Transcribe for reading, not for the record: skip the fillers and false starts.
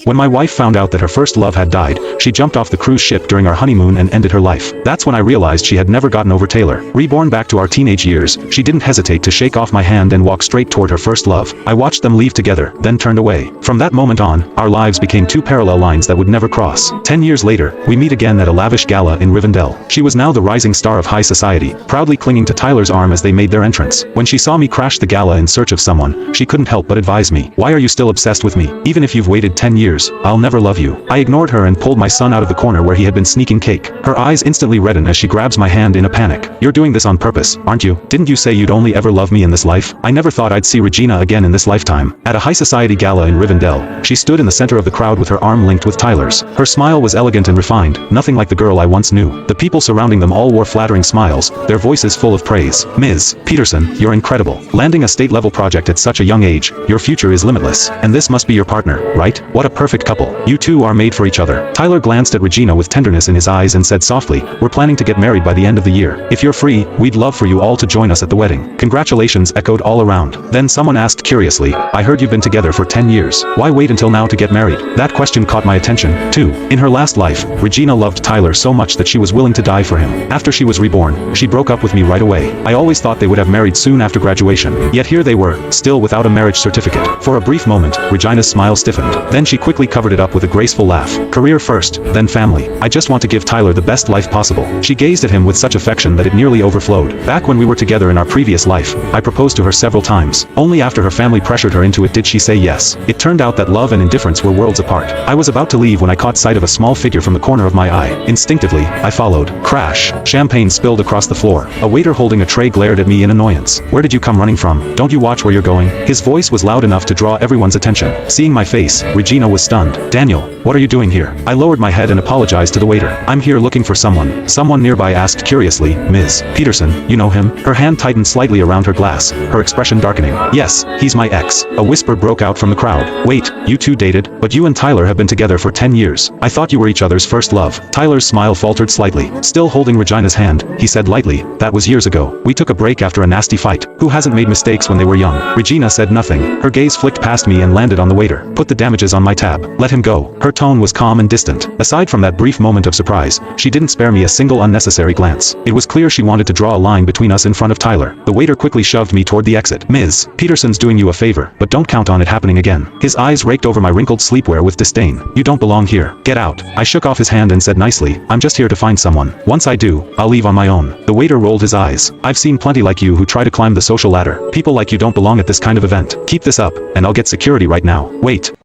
When my wife found out that her first love had died, she jumped off the cruise ship during our honeymoon and ended her life. That's when I realized she had never gotten over Taylor. Reborn back to our teenage years, she didn't hesitate to shake off my hand and walk straight toward her first love. I watched them leave together, then turned away. From that moment on, our lives became two parallel lines that would never cross. 10 years later, we meet again at a lavish gala in Rivendell. She was now the rising star of high society, proudly clinging to Tyler's arm as they made their entrance. When she saw me crash the gala in search of someone, she couldn't help but advise me. "Why are you still obsessed with me? Even if you've waited 10 years, I'll never love you." I ignored her and pulled my son out of the corner where he had been sneaking cake. Her eyes instantly redden as she grabs my hand in a panic. "You're doing this on purpose, aren't you? Didn't you say you'd only ever love me in this life?" I never thought I'd see Regina again in this lifetime. At a high society gala in Rivendell, she stood in the center of the crowd with her arm linked with Tyler's. Her smile was elegant and refined, nothing like the girl I once knew. The people surrounding them all wore flattering smiles, their voices full of praise. "Ms. Peterson, you're incredible. Landing a state-level project at such a young age, your future is limitless. And this must be your partner, right? What a perfect couple. You two are made for each other." Tyler glanced at Regina with tenderness in his eyes and said softly, "We're planning to get married by the end of the year. If you're free, we'd love for you all to join us at the wedding." Congratulations echoed all around. Then someone asked curiously, "I heard you've been together for 10 years. Why wait until now to get married?" That question caught my attention, too. In her last life, Regina loved Tyler so much that she was willing to die for him. After she was reborn, she broke up with me right away. I always thought they would have married soon after graduation. Yet here they were, still without a marriage certificate. For a brief moment, Regina's smile stiffened. Then she quickly covered it up with a graceful laugh. "Career first, then family. I just want to give Tyler the best life possible." She gazed at him with such affection that it nearly overflowed. Back when we were together in our previous life, I proposed to her several times. Only after her family pressured her into it did she say yes. It turned out that love and indifference were worlds apart. I was about to leave when I caught sight of a small figure from the corner of my eye. Instinctively, I followed. Crash! Champagne spilled across the floor. A waiter holding a tray glared at me in annoyance. "Where did you come running from? Don't you watch where you're going?" His voice was loud enough to draw everyone's attention. Seeing my face, Regina was stunned. "Daniel, what are you doing here?" I lowered my head and apologized to the waiter. "I'm here looking for someone." Someone nearby asked curiously, "Ms. Peterson, you know him?" Her hand tightened slightly around her glass, her expression darkening. "Yes, he's my ex." A whisper broke out from the crowd. "Wait, you two dated? But you and Tyler have been together for 10 years. I thought you were each other's first love." Tyler's smile faltered slightly. Still holding Regina's hand, he said lightly, "That was years ago. We took a break after a nasty fight. Who hasn't made mistakes when they were young?" Regina said nothing. Her gaze flicked past me and landed on the waiter. "Put the damages on my tab. Let him go." Her tone was calm and distant. Aside from that brief moment of surprise, she didn't spare me a single unnecessary glance. It was clear she wanted to draw a line between us in front of Tyler. The waiter quickly shoved me toward the exit. "Ms. Peterson's doing you a favor, but don't count on it happening again." His eyes raked over my wrinkled sleepwear with disdain. "You don't belong here. Get out." I shook off his hand and said nicely, "I'm just here to find someone. Once I do, I'll leave on my own." The waiter rolled his eyes. "I've seen plenty like you who try to climb the social ladder. People like you don't belong at this kind of event. Keep this up, and I'll get security right now." "Wait."